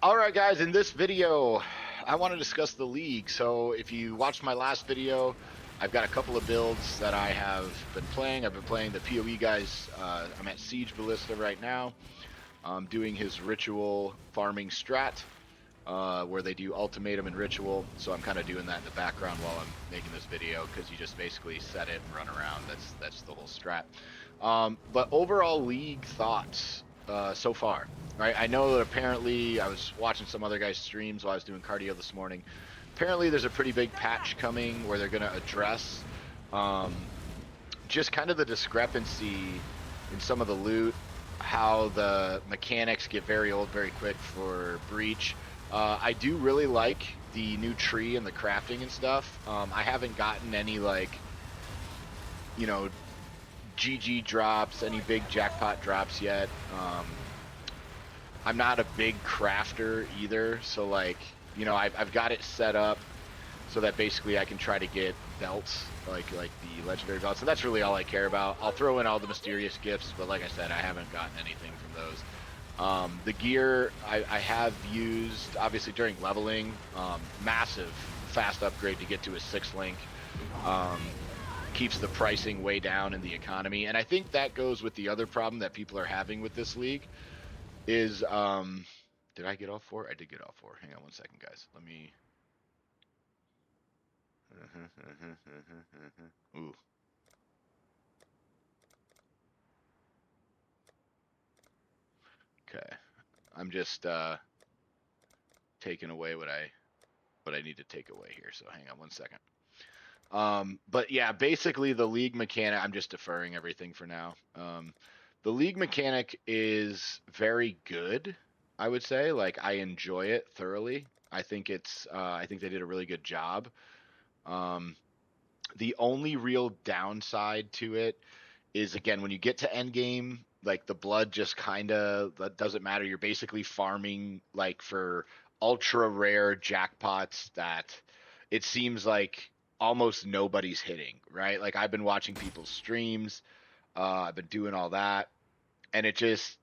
All right, guys, in this video, I want to discuss the league. So if you watched my last video, I've got a couple of builds that I have been playing. I've been playing the PoE guys. I'm at Siege Ballista right now. I'm doing his ritual farming strat, where they do ultimatum and ritual. So I'm kind of doing that in the background while I'm making this video because you just basically set it and run around. That's the whole strat. But overall league thoughts so far. Right, I know that apparently I was watching some other guys' streams while I was doing cardio this morning. Apparently, there's a pretty big patch coming where they're going to address um, just kind of the discrepancy in some of the loot, how the mechanics get very old very quick for Breach. I do really like the new tree and the crafting and stuff. I haven't gotten any you know, GG drops, any big jackpot drops yet. I'm not a big crafter either, so I've got it set up so that basically I can try to get belts, like the legendary belts, and that's really all I care about. I'll throw in all the mysterious gifts, but like I said, I haven't gotten anything from those. The gear I have used obviously during leveling, massive fast upgrade to get to a 6 link. Um, Keeps the pricing way down in the economy, and I think that goes with the other problem that people are having with this league is did I get all four? I did get all four. Hang on one second, guys. Let me ooh. Okay. I'm just taking away what I need to take away here. So hang on one second. But yeah, basically the league mechanic, I'm just deferring everything for now. The league mechanic is very good, I would say. Like I enjoy it thoroughly. I think they did a really good job. Um, the only real downside to it is again when you get to endgame, like the blood just kind of that doesn't matter. You're basically farming like for ultra rare jackpots that it seems like almost nobody's hitting, right? Like I've been watching people's streams, I've been doing all that, and it just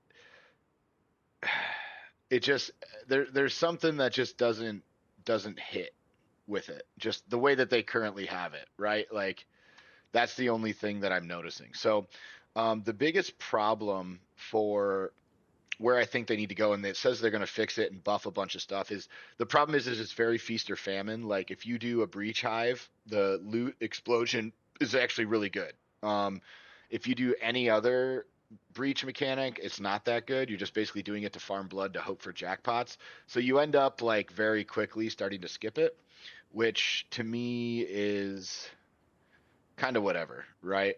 there's something that just doesn't hit with it. Just the way that they currently have it, right? Like that's the only thing that I'm noticing. So, the biggest problem for where I think they need to go, and it says they're going to fix it and buff a bunch of stuff, is the problem is it's very feast or famine. Like if you do a breach hive, the loot explosion is actually really good. Um, if you do any other breach mechanic, it's not that good. You're just basically doing it to farm blood to hope for jackpots. So you end up like very quickly starting to skip it, which to me is kind of whatever, right?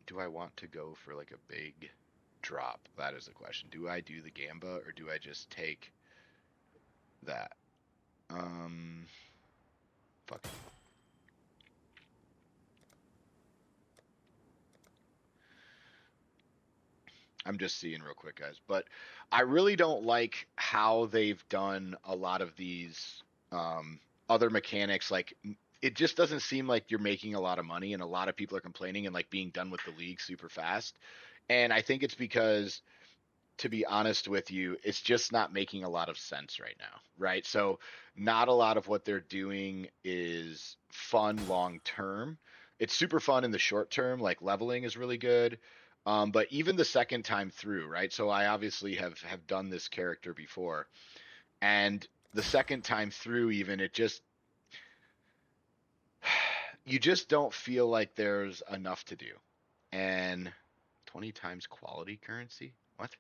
Do I want to go for like a big drop? That is the question. Do I do the Gamba or do I just take that? Um, Fuck. I'm just seeing real quick, guys. But I really don't like how they've done a lot of these other mechanics. Like, it just doesn't seem like you're making a lot of money, and a lot of people are complaining and like being done with the league super fast. And I think it's because to be honest with you, it's just not making a lot of sense right now, right? So, not a lot of what they're doing is fun long term. It's super fun in the short term, like leveling is really good. But even the second time through, right? So I obviously have done this character before, and the second time through, even it just you just don't feel like there's enough to do. And 20 times quality currency? What?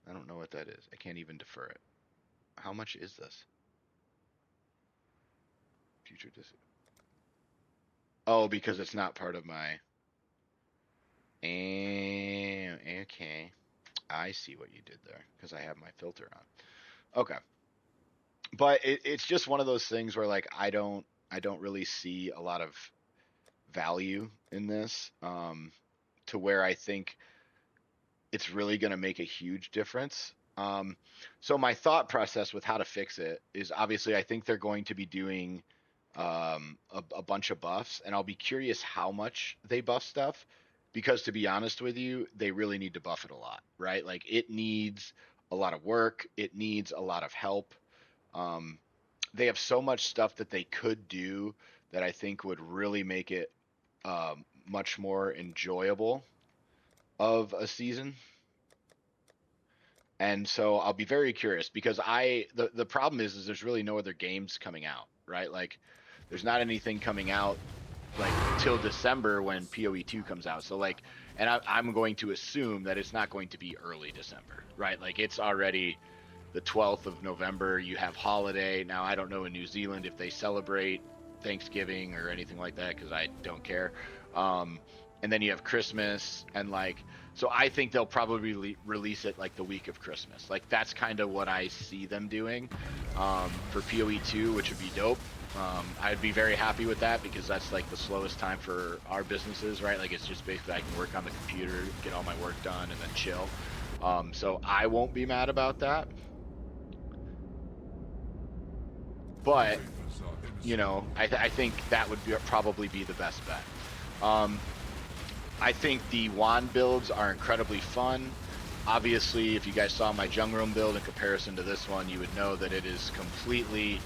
I don't know what that is. I can't even defer it. How much is this? Future dis. Oh, because it's not part of my. Okay. I see what you did there because I have my filter on. Okay, but it's just one of those things where like I don't really see a lot of value in this, to where I think it's really going to make a huge difference. So my thought process with how to fix it is obviously I think they're going to be doing a bunch of buffs, and I'll be curious how much they buff stuff because to be honest with you, they really need to buff it a lot, right? Like it needs a lot of work. It needs a lot of help. Um, they have so much stuff that they could do that I think would really make it much more enjoyable of a season. And so I'll be very curious because the problem is there's really no other games coming out, right? Like there's not anything coming out like till December when PoE2 comes out. So like, and I'm going to assume that it's not going to be early December, right? Like it's already the 12th of November. You have holiday. Now I don't know in New Zealand if they celebrate Thanksgiving or anything like that because I don't care. And then you have Christmas and like, so I think they'll probably release it like the week of Christmas. Like that's kind of what I see them doing for PoE2, which would be dope. I'd be very happy with that because that's like the slowest time for our businesses, right? Like it's just basically I can work on the computer, get all my work done, and then chill. So I won't be mad about that. But you know, I think that would probably be the best bet. I think the wand builds are incredibly fun. Obviously, if you guys saw my Jungrum build in comparison to this one, you would know that it is completely.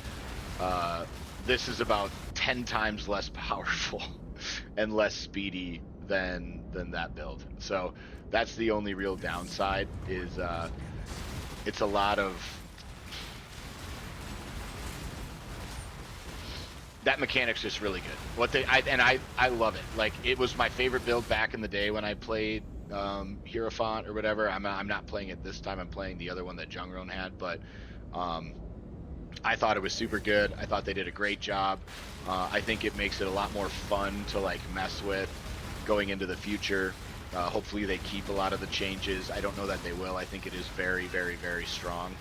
This is about 10 times less powerful and less speedy than that build. So that's the only real downside. Is it's a lot of. That mechanic's just really good. I love it. Like it was my favorite build back in the day when I played Hierophant or whatever. I'm not playing it this time. I'm playing the other one that Jungron had, but I thought it was super good. I thought they did a great job. I think it makes it a lot more fun to like mess with going into the future. Hopefully they keep a lot of the changes. I don't know that they will. I think it is very, very, very strong.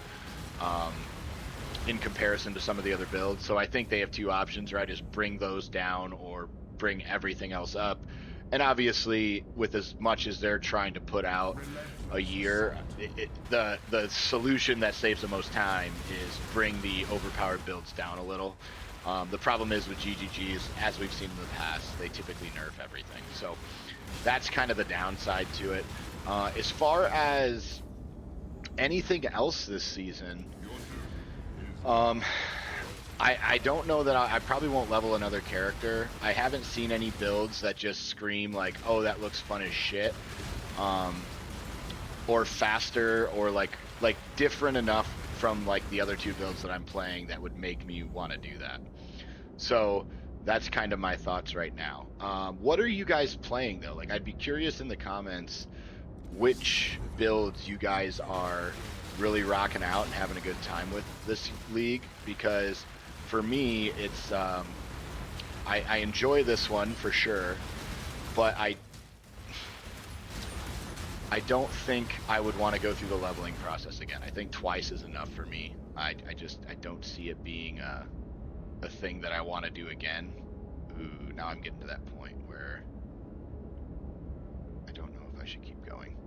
In comparison to some of the other builds. So I think they have two options, right? Is bring those down or bring everything else up. And obviously, with as much as they're trying to put out a year, the solution that saves the most time is bring the overpowered builds down a little. The problem is with GGGs, as we've seen in the past, they typically nerf everything. So that's kind of the downside to it. As far as anything else this season, I don't know that I probably won't level another character. I haven't seen any builds that just scream like, oh, that looks fun as shit. Or faster or like different enough from like the other two builds that I'm playing that would make me want to do that. So that's kind of my thoughts right now. What are you guys playing though? Like I'd be curious in the comments which builds you guys are really rocking out and having a good time with this league, because for me it's I enjoy this one for sure, but I don't think I would want to go through the leveling process again. I think twice is enough for me. I don't see it being a thing that I want to do again. Ooh, now I'm getting to that point where I don't know if I should keep going.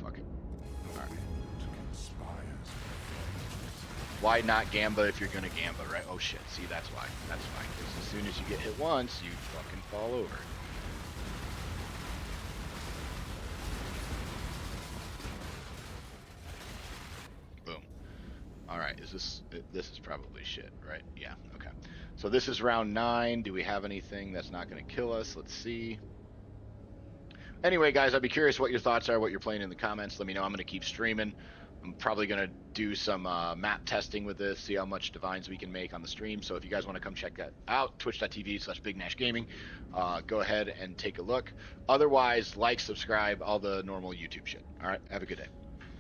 Fuck it. Alright. Why not Gamba if you're gonna Gamba, right? Oh shit, see, that's why. That's why. Because as soon as you get hit once, you fucking fall over. Boom. Alright, this is probably shit, right? Yeah, okay. So this is round 9. Do we have anything that's not gonna kill us? Let's see. Anyway, guys, I'd be curious what your thoughts are, what you're playing in the comments. Let me know. I'm gonna keep streaming. I'm probably going to do some map testing with this, see how much divines we can make on the stream. So if you guys want to come check that out, twitch.tv/BigNashGaming, go ahead and take a look. Otherwise, like, subscribe, all the normal YouTube shit. All right, have a good day.